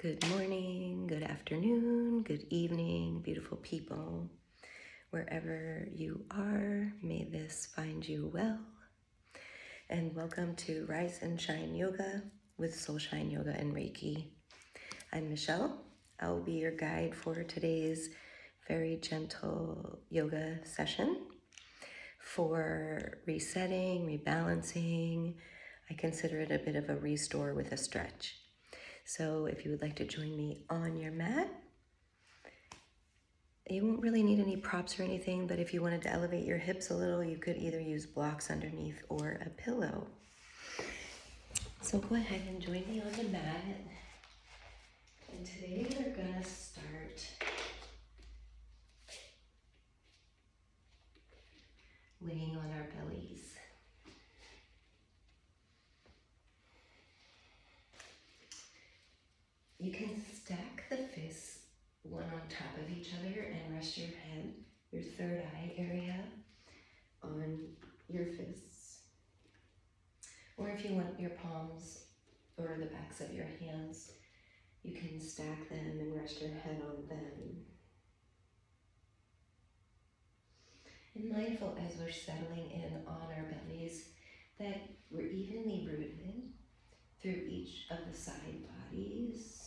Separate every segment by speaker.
Speaker 1: Good morning, good afternoon, good evening, beautiful people. Wherever you are, may this find you well. And welcome to Rise and Shine Yoga with Soul Shine Yoga and Reiki. I'm Michelle. I'll be your guide for today's very gentle yoga session for resetting, rebalancing. I consider it a bit of a restore with a stretch. So if you would like to join me on your mat, you won't really need any props or anything, but if you wanted to elevate your hips a little, you could either use blocks underneath or a pillow. So go ahead and join me on the mat. And today we're gonna start laying on our bellies. You can stack the fists one on top of each other and rest your head, your third eye area, on your fists. Or if you want your palms or the backs of your hands, you can stack them and rest your head on them. And mindful as we're settling in on our bellies that we're evenly rooted through each of the side bodies.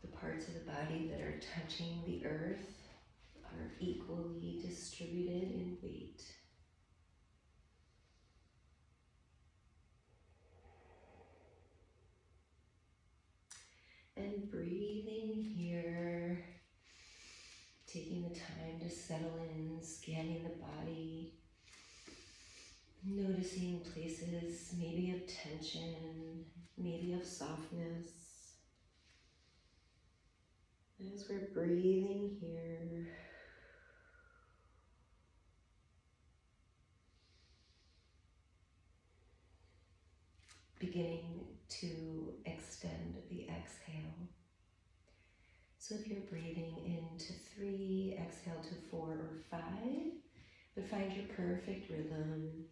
Speaker 1: The parts of the body that are touching the earth are equally distributed in weight. And breathing here, taking the time to settle in, scanning the body, noticing places maybe of tension, maybe of softness. As we're breathing here, beginning to extend the exhale. So if you're breathing into 3, exhale to 4 or 5, but find your perfect rhythm.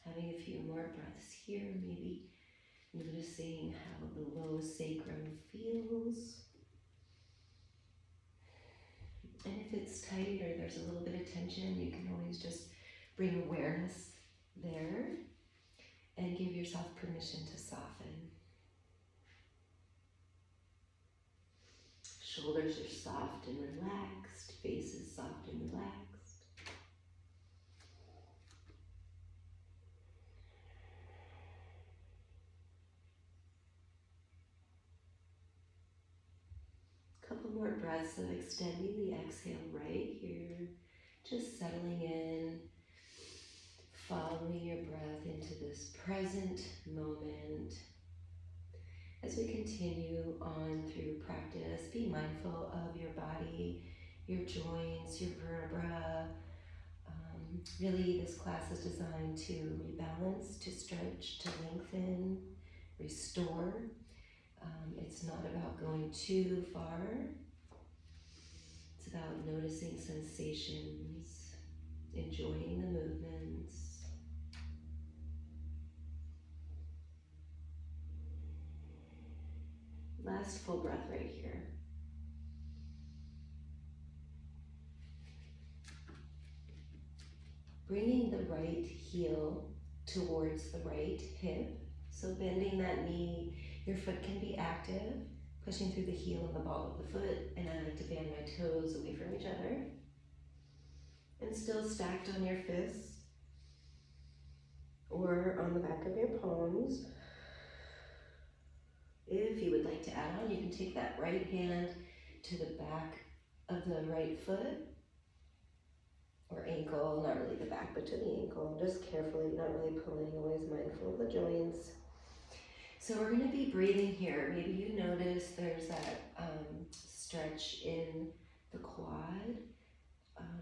Speaker 1: Having a few more breaths here, maybe noticing how the low sacrum feels. And if it's tight or there's a little bit of tension, you can always just bring awareness there and give yourself permission to soften. Shoulders are soft and relaxed, face is soft and relaxed. Couple more breaths of extending the exhale right here, just settling in, following your breath into this present moment. As we continue on through practice, be mindful of your body, your joints, your vertebra. Really, this class is designed to rebalance, to stretch, to lengthen, restore. It's not about going too far. It's about noticing sensations, enjoying the movements. Last full breath right here. Bringing the right heel towards the right hip. So bending that knee, your foot can be active, pushing through the heel and the ball of the foot, and I like to fan my toes away from each other. And still stacked on your fists or on the back of your palms. If you would like to add on, you can take that right hand to the back of the right foot or ankle, not really the back, but to the ankle, just carefully, not really pulling, always mindful of the joints. So we're gonna be breathing here. Maybe you notice there's that stretch in the quad.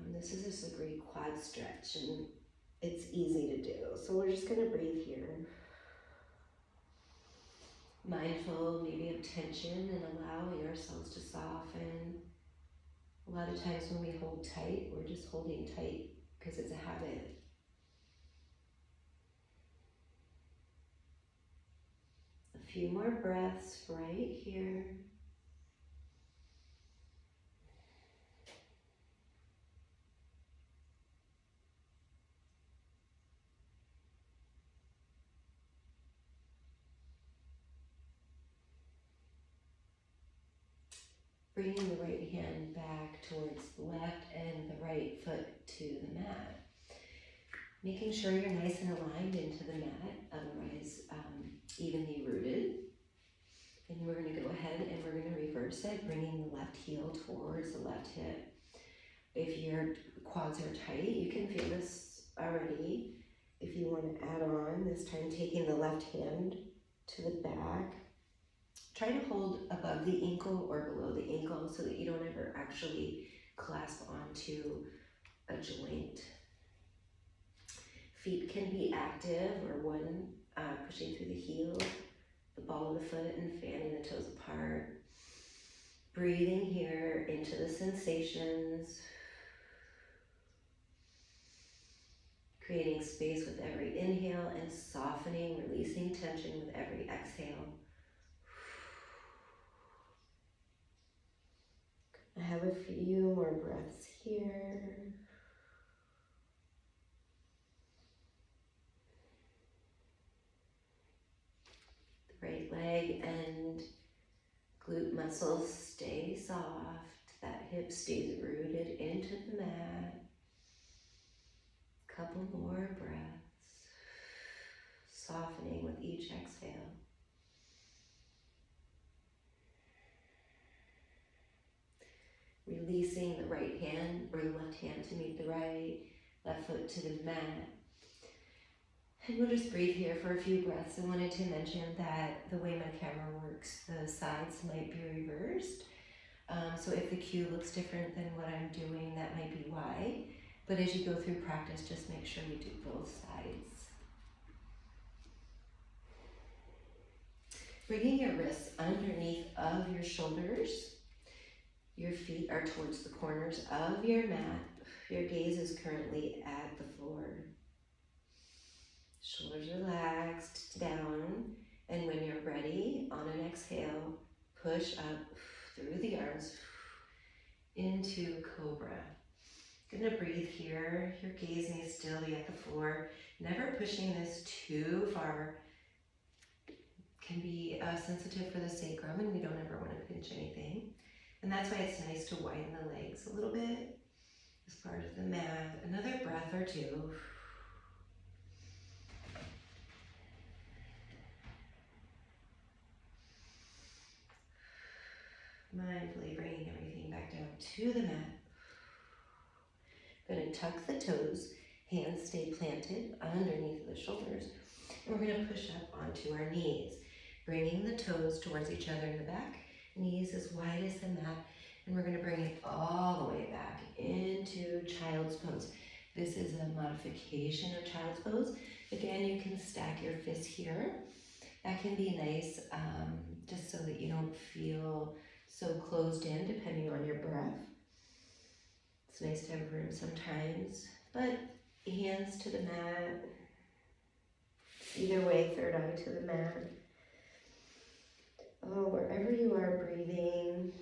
Speaker 1: This is just a great quad stretch and it's easy to do. So we're just gonna breathe here. mindful maybe of tension and allowing ourselves to soften. A lot of times when we hold tight, we're just holding tight because it's a habit. A few more breaths right here. Bringing the right hand back towards the left and the right foot to the mat. Making sure you're nice and aligned into the mat, otherwise evenly rooted. And we're going to go ahead and we're going to reverse it, bringing the left heel towards the left hip. If your quads are tight, you can feel this already. If you want to add on, this time taking the left hand to the back. Try to hold above the ankle or below the ankle so that you don't ever actually clasp onto a joint. Feet can be active, or one pushing through the heel, the ball of the foot, and fanning the toes apart. Breathing here into the sensations. Creating space with every inhale and softening, releasing tension with every exhale. I have a few more breaths here. The right leg and glute muscles stay soft. That hip stays rooted into the mat. Couple more breaths. Softening with each exhale. Releasing the right hand or the left hand to meet the right, left foot to the mat. And we'll just breathe here for a few breaths. I wanted to mention that the way my camera works, the sides might be reversed. So if the cue looks different than what I'm doing, that might be why. But as you go through practice, just make sure you do both sides. Bringing your wrists underneath of your shoulders. Your feet are towards the corners of your mat. Your gaze is currently at the floor. Shoulders relaxed down. And when you're ready, on an exhale, push up through the arms into Cobra. Gonna breathe here. Your gaze may still be at the floor. Never pushing this too far. Can be sensitive for the sacrum, and we don't ever want to pinch anything. And that's why it's nice to widen the legs a little bit as part of the mat. Another breath or two. Mindfully bringing everything back down to the mat. Going to tuck the toes, hands stay planted underneath the shoulders, and we're going to push up onto our knees, bringing the toes towards each other in the back, knees as wide as the mat, and we're going to bring it all the way back into child's pose. This is a modification of child's pose. Again, you can stack your fists here. That can be nice, just so that you don't feel so closed in depending on your breath. It's nice to have room sometimes, but hands to the mat. Either way, third eye to the mat. Oh, wherever you are breathing.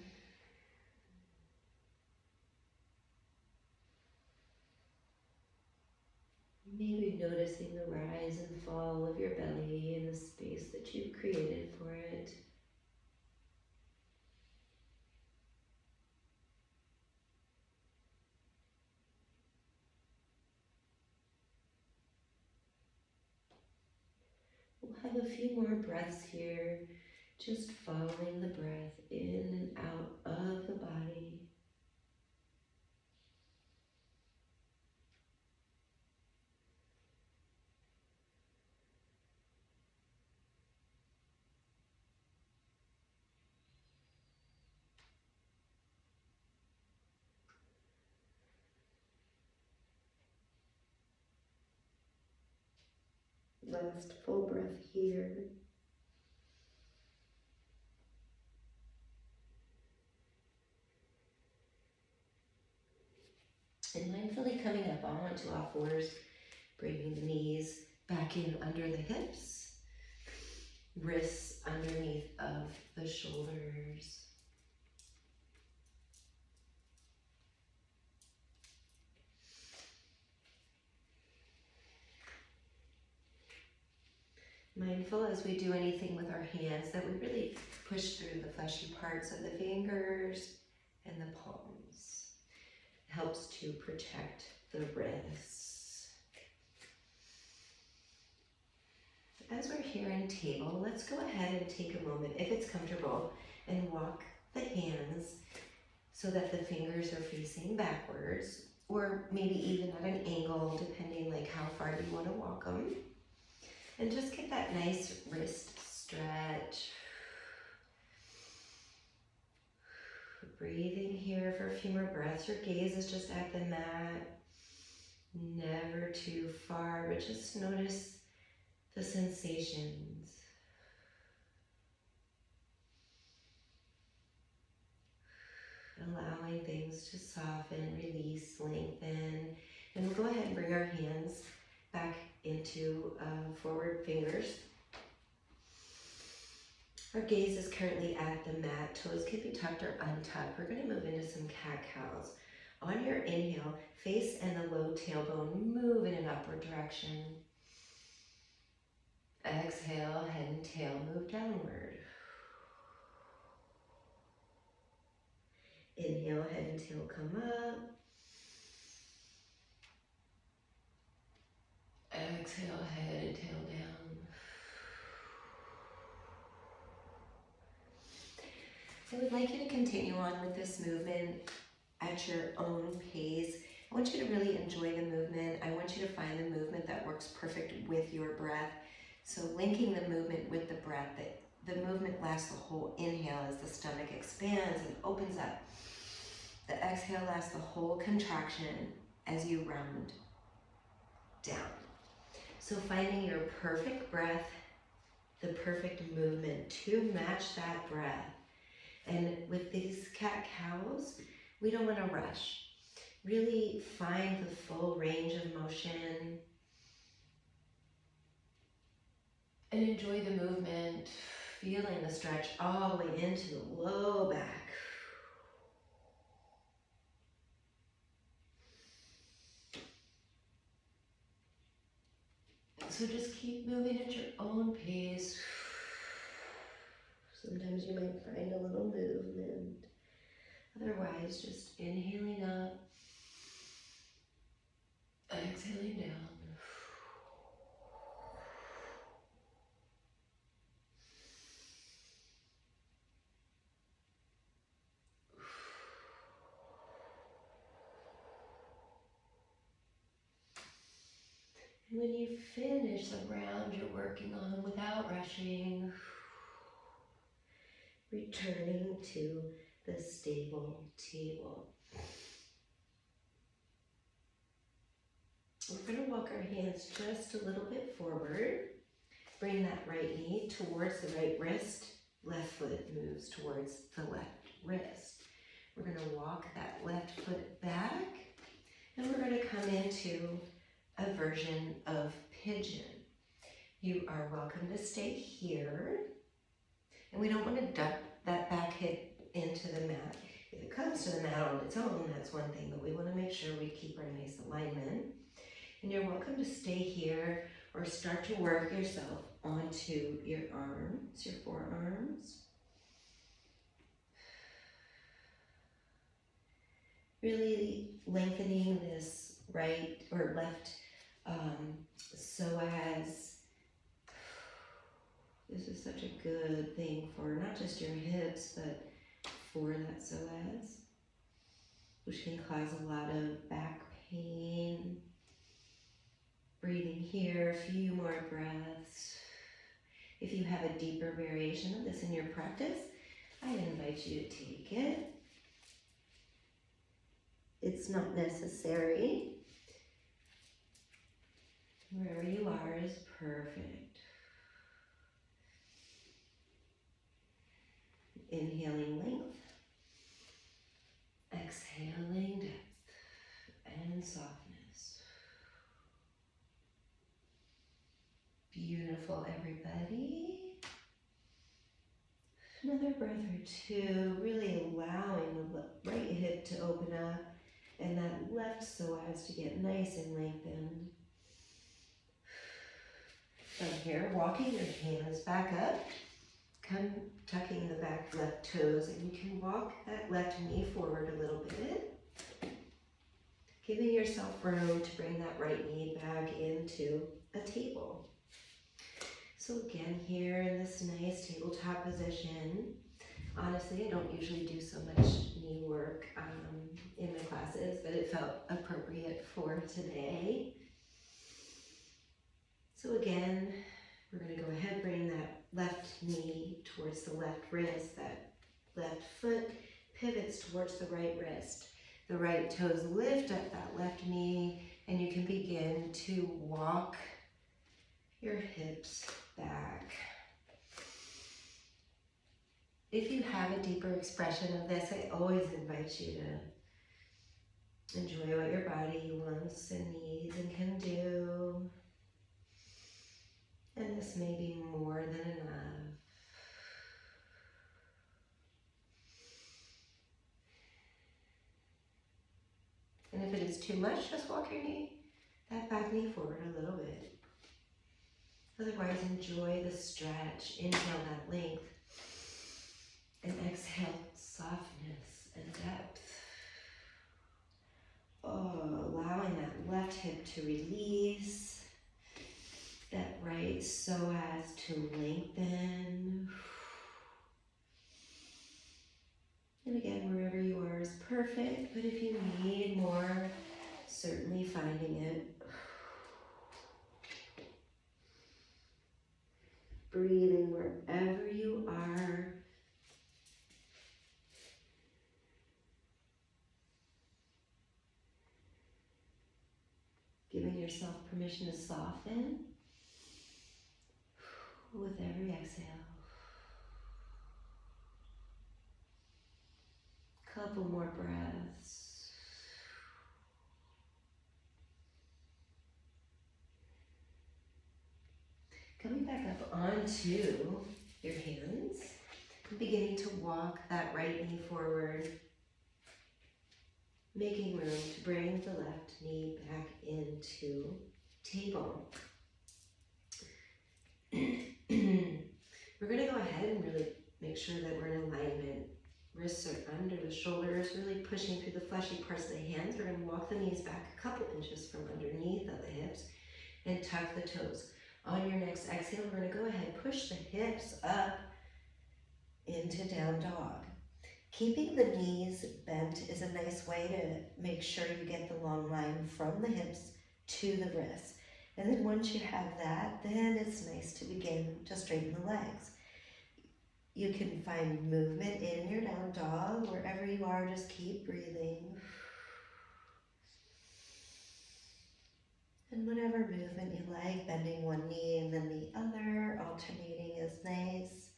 Speaker 1: Maybe noticing the rise and fall of your belly and the space that you've created for it. We'll have a few more breaths here, just following the breath in and out of the body. Last full breath here. Really coming up onto all fours, bringing the knees back in under the hips, wrists underneath of the shoulders. Mindful as we do anything with our hands that we really push through the fleshy parts of the fingers and the palms. It helps to protect the wrists. As we're here in table, let's go ahead and take a moment, if it's comfortable, and walk the hands so that the fingers are facing backwards, or maybe even at an angle, depending like how far you want to walk them. And just get that nice wrist stretch. Breathing here for a few more breaths. Your gaze is just at the mat. Never too far, but just notice the sensations. Allowing things to soften, release, lengthen. And we'll go ahead and bring our hands back into forward fingers. Our gaze is currently at the mat. Toes can be tucked or untucked. We're going to move into some cat-cows. On your inhale, face and the low tailbone move in an upward direction. Exhale, head and tail move downward. Inhale, head and tail come up. Exhale, head and tail down. So I would like you to continue on with this movement at your own pace. I want you to really enjoy the movement. I want you to find the movement that works perfect with your breath. So linking the movement with the breath, that the movement lasts the whole inhale as the stomach expands and opens up. The exhale lasts the whole contraction as you round down. So finding your perfect breath, the perfect movement to match that breath. And with these cat-cows, we don't want to rush. Really find the full range of motion and enjoy the movement, feeling the stretch all the way into the low back. So just keep moving at your own pace. Sometimes you might find a little movement. Otherwise, just inhaling up, exhaling down. And when you finish the round you're working on without rushing, returning to the stable table. We're going to walk our hands just a little bit forward. Bring that right knee towards the right wrist. Left foot moves towards the left wrist. We're going to walk that left foot back, and we're going to come into a version of pigeon. You are welcome to stay here, and we don't want to duck that back hip into the mat. If it comes to the mat on its own, that's one thing, but we want to make sure we keep our nice alignment. And you're welcome to stay here or start to work yourself onto your arms, your forearms. Really lengthening this right or left psoas. This is such a good thing for not just your hips, but for that psoas, which can cause a lot of back pain. Breathing here, a few more breaths. If you have a deeper variation of this in your practice, I invite you to take it. It's not necessary. Wherever you are is perfect. Inhaling length. Exhaling depth. And and softness. Beautiful, everybody. Another breath or two, really allowing the right hip to open up and that left psoas to get nice and lengthened. From here, walking your hands back up, come tucking the back left toes, and you can walk that left knee forward a little bit, giving yourself room to bring that right knee back into a table. So again, here in this nice tabletop position, honestly, I don't usually do so much knee work in my classes, but it felt appropriate for today. So again, we're going to go ahead, bring that left knee towards the left wrist, that left foot pivots towards the right wrist. The right toes lift up that left knee, and you can begin to walk your hips back. If you have a deeper expression of this, I always invite you to enjoy what your body wants and needs and can do. And this may be more than enough. And if it is too much, just walk your knee, that back knee forward a little bit. Otherwise, enjoy the stretch. Inhale that length. And exhale softness and depth. Oh, allowing that left hip to release. That right psoas to lengthen. And again, wherever you are is perfect, but if you need more, certainly finding it. Breathing wherever you are. Giving yourself permission to soften with every exhale. Couple more breaths. Coming back up onto your hands, beginning to walk that right knee forward, making room to bring the left knee back into table. We're going to go ahead and really make sure that we're in alignment. Wrists are under the shoulders, really pushing through the fleshy parts of the hands. We're going to walk the knees back a couple inches from underneath of the hips and tuck the toes. On your next exhale, we're going to go ahead, push the hips up into down dog. Keeping the knees bent is a nice way to make sure you get the long line from the hips to the wrists. And then once you have that, then it's nice to begin to straighten the legs. You can find movement in your down dog. Wherever you are, just keep breathing. And whatever movement you like, bending one knee and then the other, alternating is nice.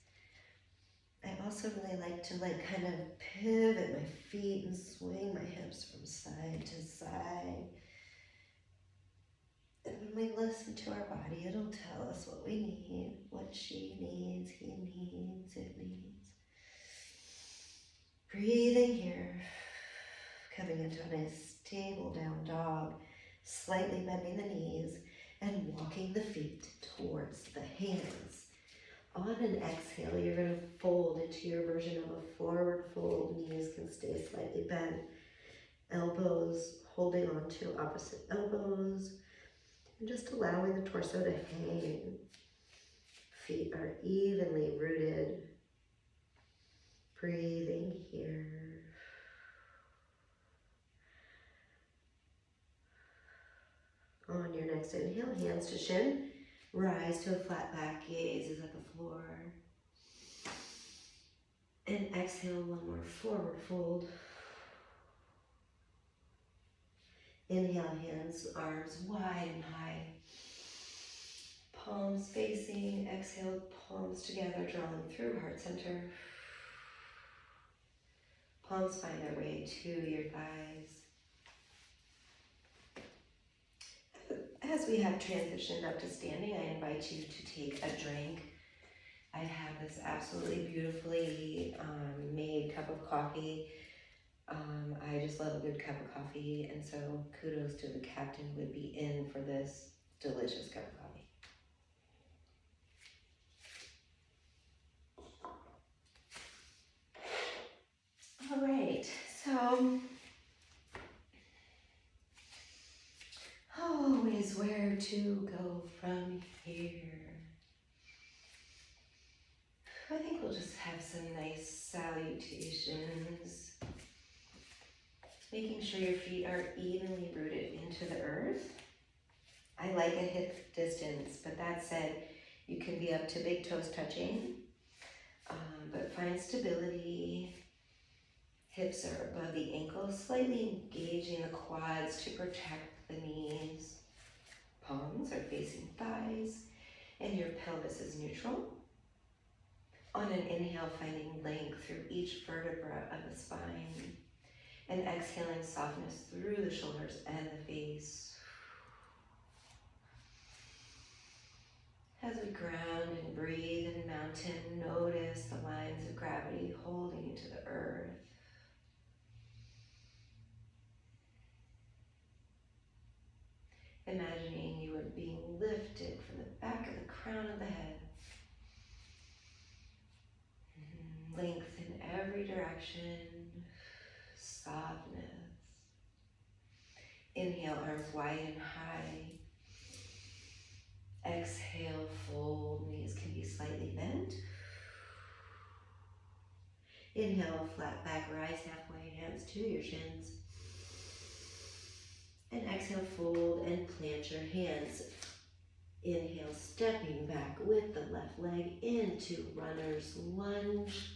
Speaker 1: I also really like to kind of pivot my feet and swing my hips from side to side. And when we listen to our body, it'll tell us what we need, what she needs, he needs, it needs. Breathing here, coming into a nice stable down dog, slightly bending the knees and walking the feet towards the hands. On an exhale, you're going to fold into your version of a forward fold. Knees can stay slightly bent. Elbows holding on to opposite elbows. And just allowing the torso to hang. Feet are evenly rooted. Breathing here. On your next inhale, hands to shin. Rise to a flat back, gaze is at the floor. And exhale, one more forward fold. Inhale, hands, arms wide and high. Palms facing, exhale, palms together, drawing through heart center. Palms find their way to your thighs. As we have transitioned up to standing, I invite you to take a drink. I have this absolutely beautifully made cup of coffee. I just love a good cup of coffee, and so kudos to the captain would be in for this delicious cup of coffee. All right, so always where to go from here. I think we'll just have some nice salutations. Making sure your feet are evenly rooted into the earth. I like a hip distance, but that said, you can be up to big toes touching, but find stability. Hips are above the ankles, slightly engaging the quads to protect the knees. Palms are facing thighs, and your pelvis is neutral. On an inhale, finding length through each vertebra of the spine, and exhaling softness through the shoulders and the face. As we ground and breathe in mountain, notice the lines of gravity holding you to the earth. Imagining you are being lifted from the back of the crown of the head. Length in every direction, softness. Inhale, arms wide and high. Exhale, fold, knees can be slightly bent. Inhale, flat back, rise halfway, hands to your shins. And exhale, fold and plant your hands. Inhale, stepping back with the left leg into runner's lunge.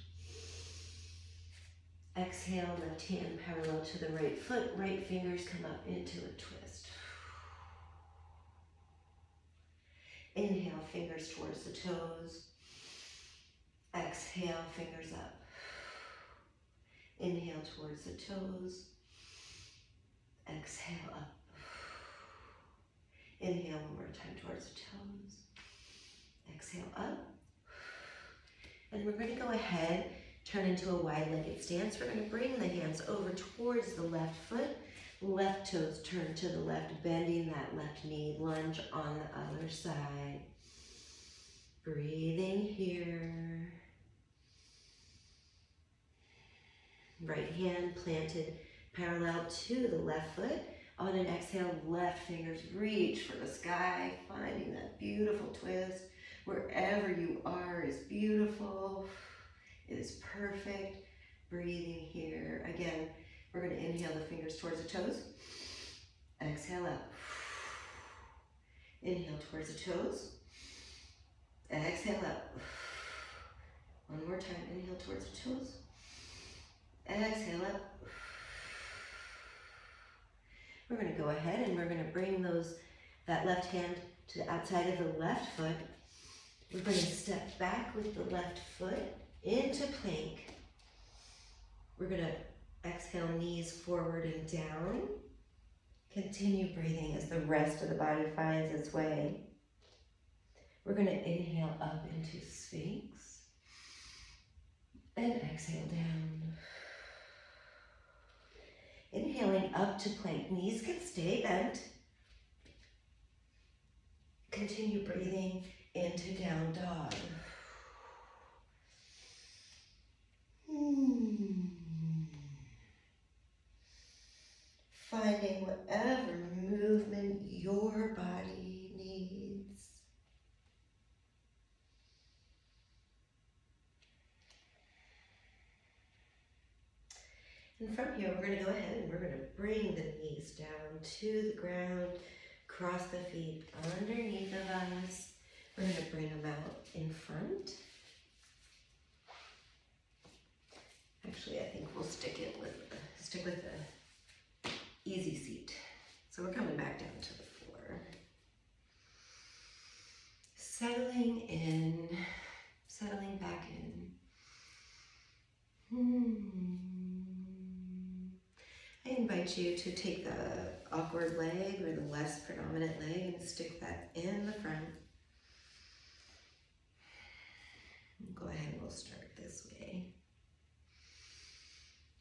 Speaker 1: Exhale, left hand parallel to the right foot, right fingers come up into a twist. Inhale, fingers towards the toes. Exhale, fingers up. Inhale towards the toes. Exhale up. Inhale one more time towards the toes. Exhale up. And we're going to go ahead, turn into a wide-legged stance. We're going to bring the hands over towards the left foot. Left toes turn to the left, bending that left knee. Lunge on the other side. Breathing here. Right hand planted parallel to the left foot. On an exhale, left fingers reach for the sky, finding that beautiful twist. Wherever you are is beautiful. It is perfect. Breathing here. Again, we're going to inhale the fingers towards the toes. Exhale up. Inhale towards the toes. Exhale up. One more time. Inhale towards the toes. Exhale up. We're going to go ahead and we're going to bring that left hand to the outside of the left foot. We're going to step back with the left foot into plank. We're going to exhale, knees forward and down. Continue breathing as the rest of the body finds its way. We're going to inhale up into Sphinx and exhale down. Inhaling up to plank, knees can stay bent. Continue breathing into down dog. Finding whatever movement your body needs. And from here, we're going to go ahead and we're going to bring the knees down to the ground, cross the feet underneath of us. We're going to bring them out in front. Actually, I think we'll stick with the easy seat. So we're coming back down to the floor. Settling in, settling back in. I invite you to take the awkward leg or the less predominant leg and stick that in the front. Go ahead and we'll start this way.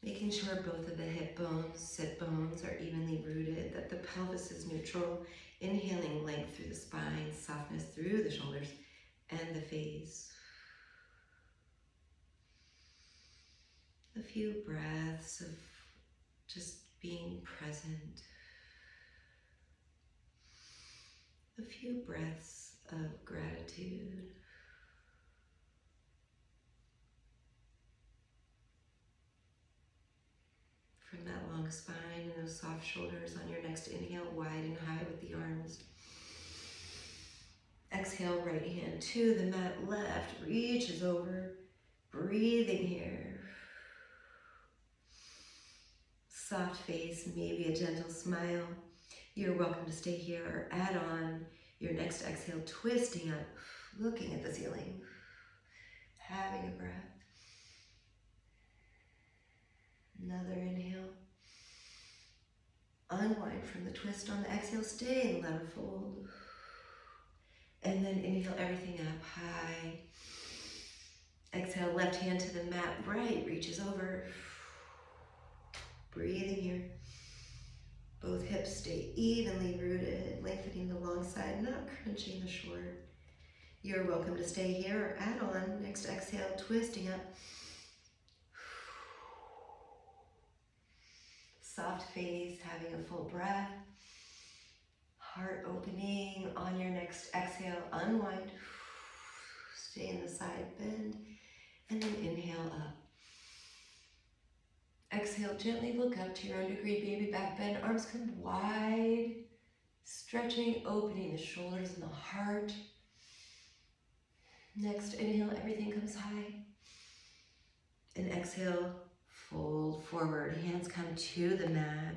Speaker 1: Making sure both of the hip bones, sit bones are evenly rooted, that the pelvis is neutral. Inhaling length through the spine, softness through the shoulders and the face. A few breaths of just being present. A few breaths of gratitude. From that long spine and those soft shoulders, on your next inhale, wide and high with the arms. Exhale, right hand to the mat, left reaches over. Breathing here. Soft face, maybe a gentle smile. You're welcome to stay here or add on your next exhale, twisting up, looking at the ceiling, having a breath. Another inhale. Unwind from the twist on the exhale, stay in the lateral fold. And then inhale everything up high. Exhale, left hand to the mat, right reaches over. Breathing here. Both hips stay evenly rooted, lengthening the long side, not crunching the short. You're welcome to stay here or add on. Next exhale, twisting up. Soft face, having a full breath. Heart opening. On your next exhale, unwind. Stay in the side bend. And then inhale up. Exhale, gently look up to your own degree, baby back bend. Arms come wide. Stretching, opening the shoulders and the heart. Next inhale, everything comes high. And exhale, fold forward. Hands come to the mat.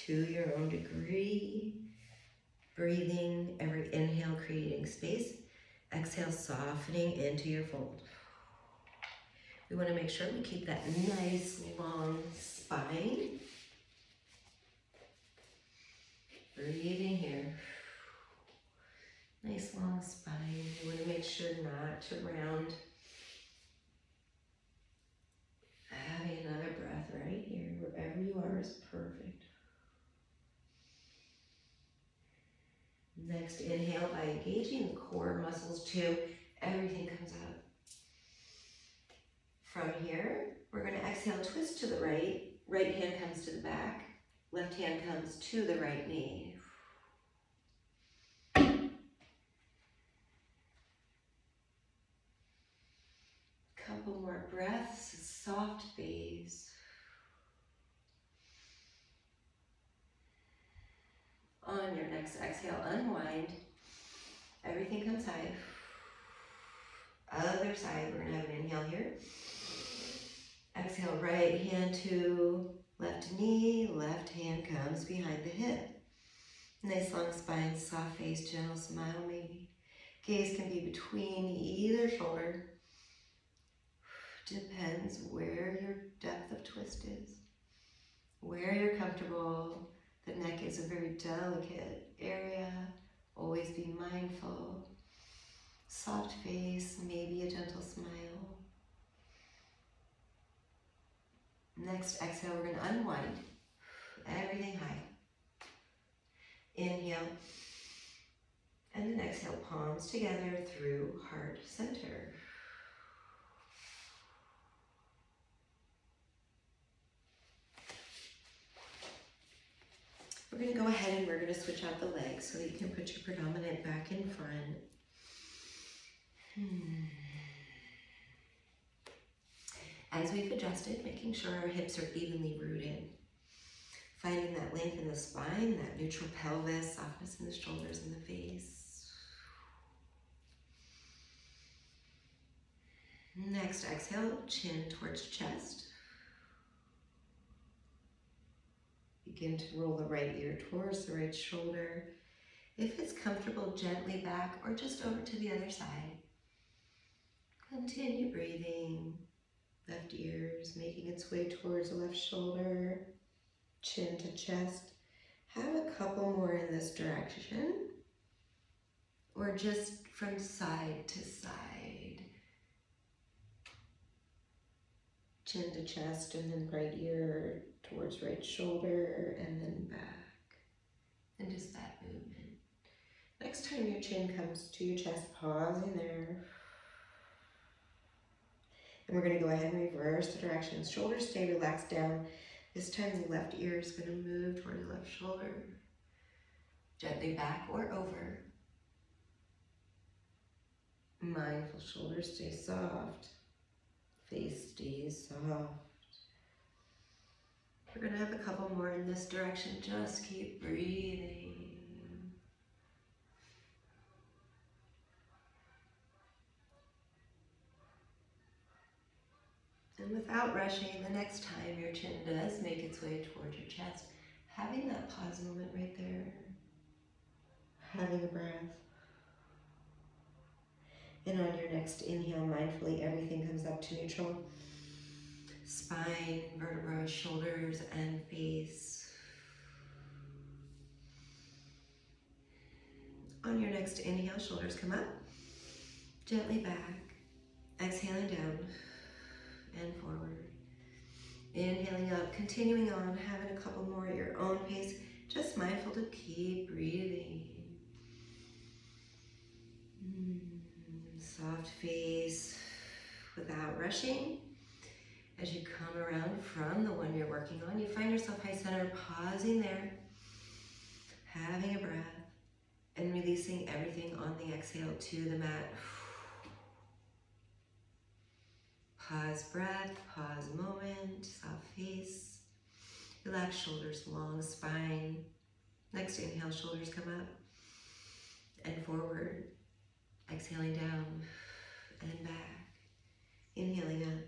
Speaker 1: To your own degree. Breathing, every inhale creating space. Exhale, softening into your fold. We want to make sure we keep that nice long spine. Breathing here. Nice long spine. We want to make sure not to round. Having another breath right here, wherever you are is perfect. Next inhale, by engaging the core muscles too, everything comes up. From here, we're going to exhale, twist to the right. Right hand comes to the back. Left hand comes to the right knee. Couple more breaths, soft gaze. On your next exhale, unwind. Everything comes high. Other side, we're gonna have an inhale here. Exhale, right hand to left knee, left hand comes behind the hip. Nice long spine, soft face, gentle smile maybe. Gaze can be between either shoulder. Depends where your depth of twist is. Where you're comfortable. The neck is a very delicate area. Always be mindful. Soft face, maybe a gentle smile. Next exhale, we're going to unwind. Everything high. Inhale. And then exhale, palms together through heart center. We're going to go ahead and we're going to switch out the legs so that you can put your predominant back in front. As we've adjusted, making sure our hips are evenly rooted. Finding that length in the spine, that neutral pelvis, softness in the shoulders and the face. Next exhale, chin towards chest. Begin to roll the right ear towards the right shoulder. If it's comfortable, gently back or just over to the other side. Continue breathing. Left ear's making its way towards the left shoulder, chin to chest. Have a couple more in this direction, or just from side to side. Chin to chest, and then right ear towards right shoulder, and then back. And just that movement. Next time your chin comes to your chest, pausing there. And we're going to go ahead and reverse the directions. Shoulders stay relaxed down. This time the left ear is going to move toward the left shoulder. Gently back or over. Mindful, shoulders stay soft. Face stays soft. We're going to have a couple more in this direction. Just keep breathing. And without rushing, the next time your chin does make its way towards your chest, having that pause moment right there. Having a breath. And on your next inhale, mindfully, everything comes up to neutral. Spine, vertebrae, shoulders, and face. On your next inhale, shoulders come up. Gently back. Exhaling down and forward. Inhaling up, continuing on, having a couple more at your own pace. Just mindful to keep breathing. Soft face without rushing. As you come around from the one you're working on, you find yourself high center, pausing there, having a breath, and releasing everything on the exhale to the mat. Pause breath, pause moment, soft face. Relax shoulders, long spine. Next inhale, shoulders come up and forward. Exhaling down and back. Inhaling up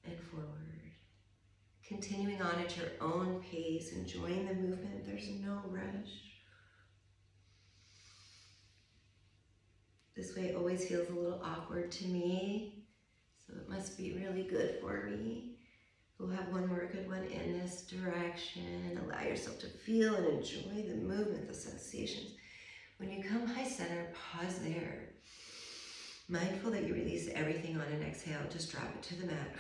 Speaker 1: and forward. Continuing on at your own pace, enjoying the movement. There's no rush. This way always feels a little awkward to me, so it must be really good for me. We'll have one more good one in this direction. Allow yourself to feel and enjoy the movement, the sensations. When you come high center, pause there. Mindful that you release everything on an exhale. Just drop it to the mat.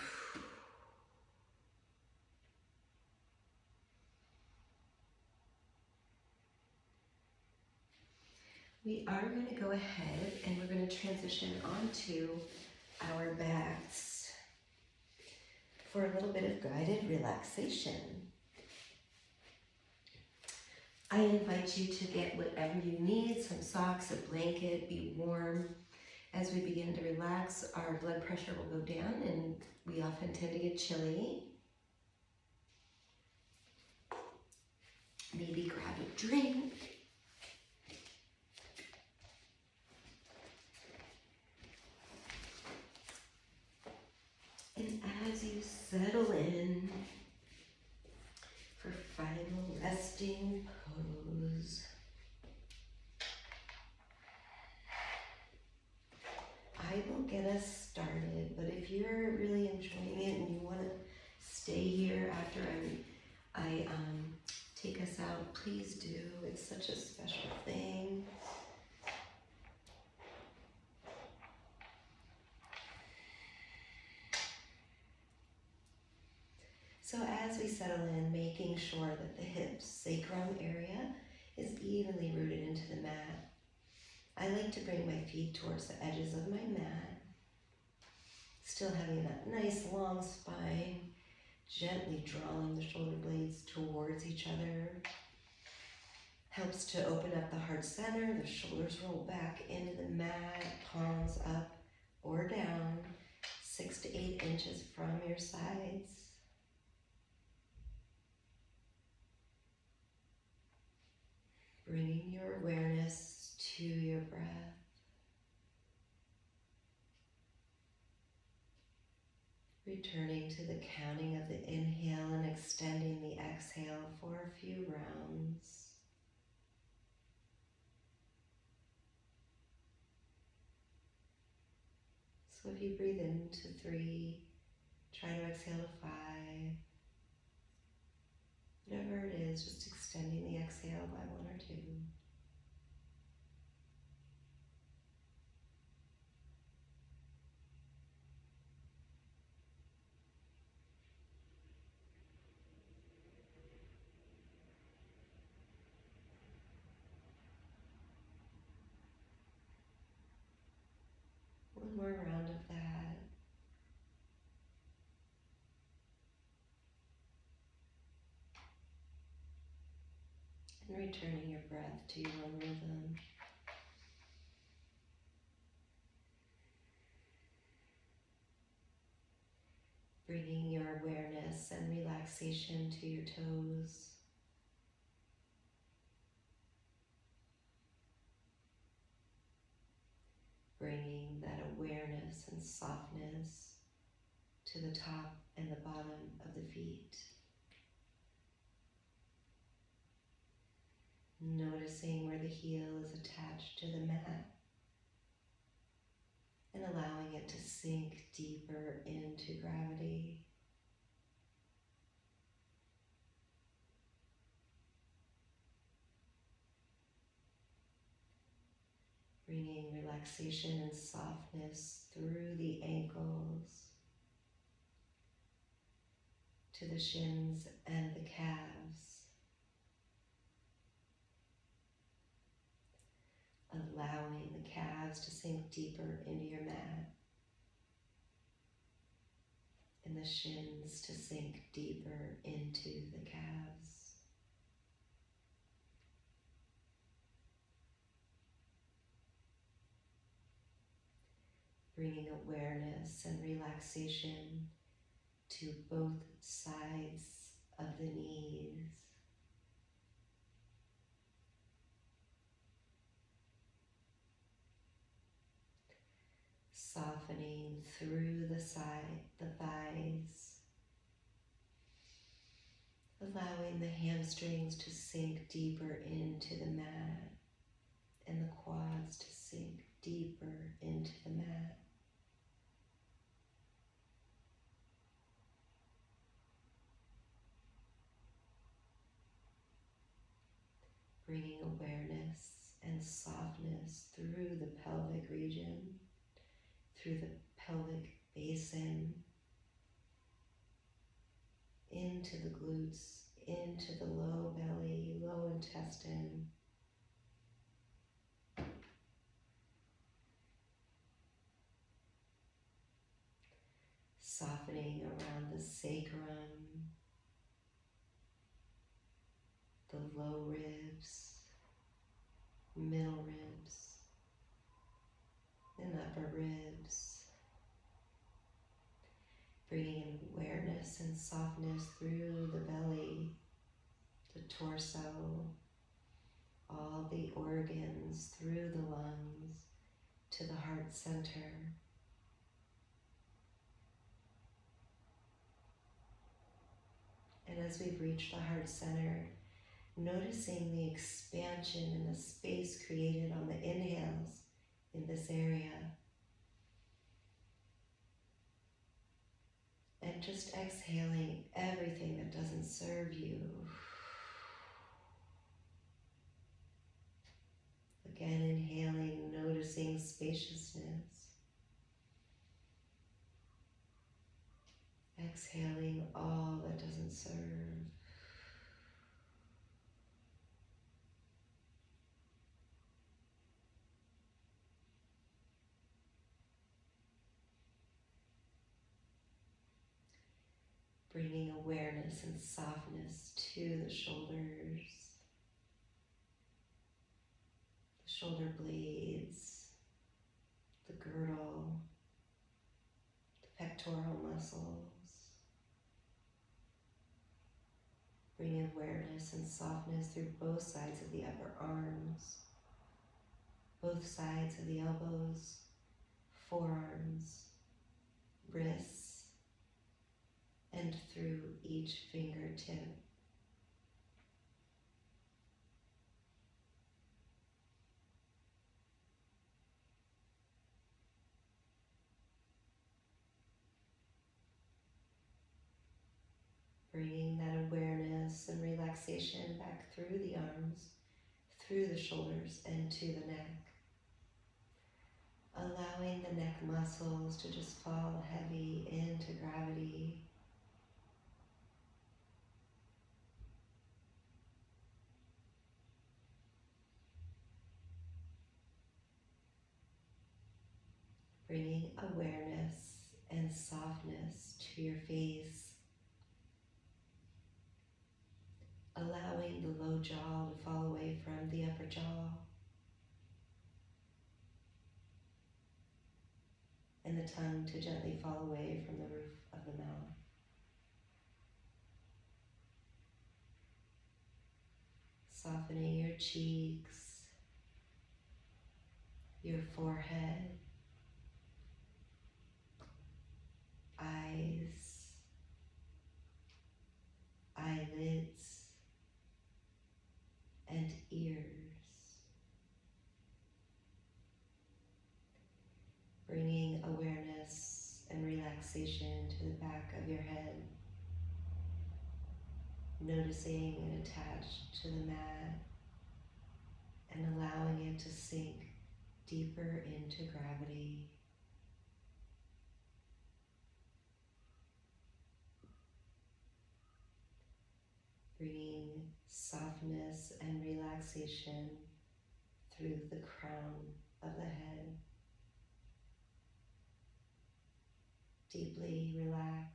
Speaker 1: We are going to go ahead and we're going to transition onto our backs for a little bit of guided relaxation. I invite you to get whatever you need, some socks, a blanket, be warm. As we begin to relax, our blood pressure will go down and we often tend to get chilly. Maybe grab a drink. And as you settle in for final resting pose, I will get us started, but if you're really enjoying it and you want to stay here after I take us out, please do. It's such a special thing. So as we settle in, making sure that the hips, sacrum area is evenly rooted into the mat. I like to bring my feet towards the edges of my mat, still having that nice long spine, gently drawing the shoulder blades towards each other. Helps to open up the heart center, the shoulders roll back into the mat, palms up or down, 6 to 8 inches from your sides. Bringing your awareness to your breath. Returning to the counting of the inhale and extending the exhale for a few rounds. So if you breathe into 3, Try to exhale to 5. Whatever it is, just extending the exhale by 1 or 2. One more round of that. And returning your breath to your own rhythm. Bringing your awareness and relaxation to your toes. Bringing that awareness and softness to the top and the bottom of the feet. Noticing where the heel is attached to the mat and allowing it to sink deeper into gravity. Bringing relaxation and softness through the ankles to the shins and the calves. Allowing the calves to sink deeper into your mat and the shins to sink deeper into the calves. Bringing awareness and relaxation to both sides of the knees. Softening through the thighs, allowing the hamstrings to sink deeper into the mat and the quads to sink deeper into the mat. Bringing awareness and softness through the pelvic region, through the pelvic basin, into the glutes, into the low belly, low intestine. Softening around the sacrum, the low ribs, middle ribs, and upper ribs. Bringing awareness and softness through the belly, the torso, all the organs, through the lungs, to the heart center. And as we've reached the heart center, noticing the expansion and the space created on the inhales in this area. And just exhaling everything that doesn't serve you. Again, inhaling, noticing spaciousness. Exhaling all that doesn't serve. Bringing awareness and softness to the shoulders, the shoulder blades, the girdle, the pectoral muscles. Bringing awareness and softness through both sides of the upper arms, both sides of the elbows, forearms, wrists, and through each fingertip. Bringing that awareness and relaxation back through the arms, through the shoulders, and to the neck. Allowing the neck muscles to just fall heavy into gravity. Bringing awareness and softness to your face. Allowing the low jaw to fall away from the upper jaw. And the tongue to gently fall away from the roof of the mouth. Softening your cheeks, your forehead, eyes, eyelids, and ears. Bringing awareness and relaxation to the back of your head. Noticing it attached to the mat and allowing it to sink deeper into gravity. Bringing softness and relaxation through the crown of the head. Deeply relax.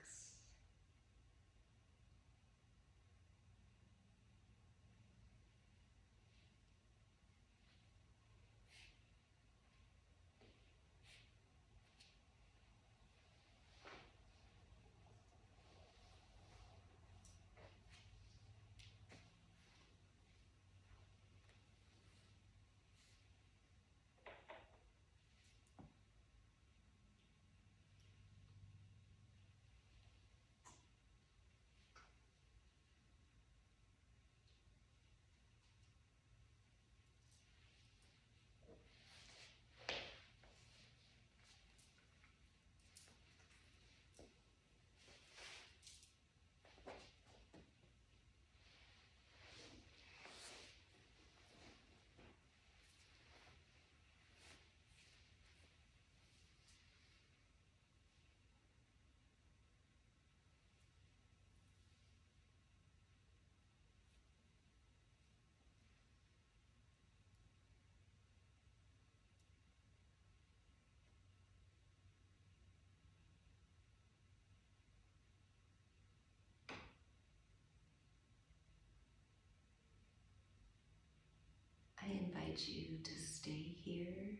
Speaker 1: I invite you to stay here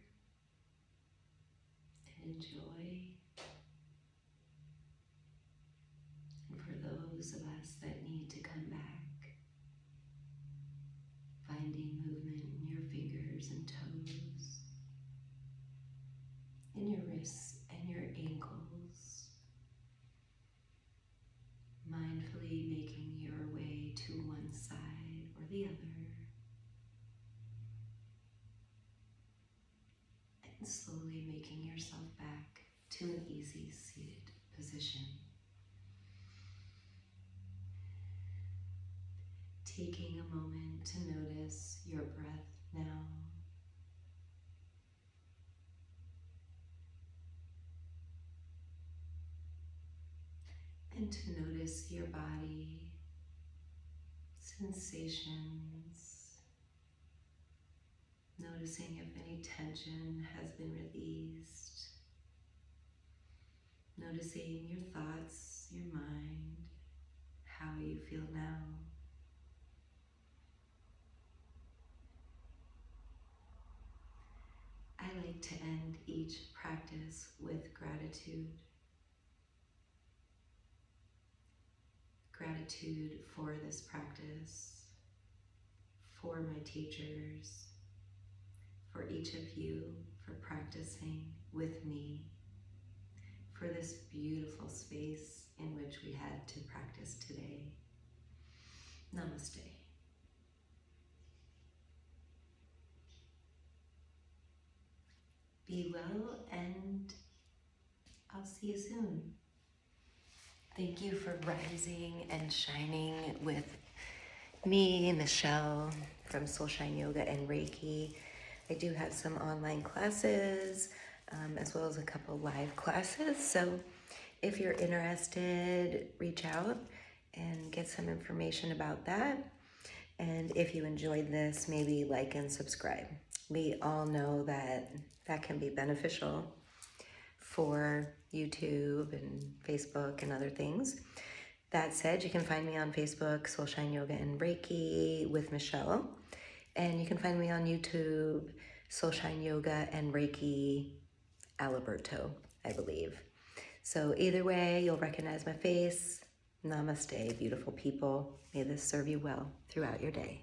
Speaker 1: and enjoy. And for those of us that need to come back, finding movement in your fingers and toes, in your wrists and your ankles, mindfully making your way to one side or the other, and slowly making yourself back to an easy seated position. Taking a moment to notice your breath now. And to notice your body, sensations, noticing if any tension has been released, noticing your thoughts, your mind, how you feel now. I like to end each practice with gratitude. Gratitude for this practice, for my teachers, for each of you for practicing with me, for this beautiful space in which we had to practice today. Namaste. Be well, and I'll see you soon. Thank you for rising and shining with me, Michelle, from Soulshine Yoga and Reiki. I do have some online classes, as well as a couple live classes. So if you're interested, reach out and get some information about that. And if you enjoyed this, maybe like and subscribe. We all know that that can be beneficial for YouTube and Facebook and other things. That said, you can find me on Facebook, Soulshine Yoga and Reiki with Michelle. And you can find me on YouTube, Soulshine Yoga and Reiki Aliberto, I believe. So either way, you'll recognize my face. Namaste, beautiful people. May this serve you well throughout your day.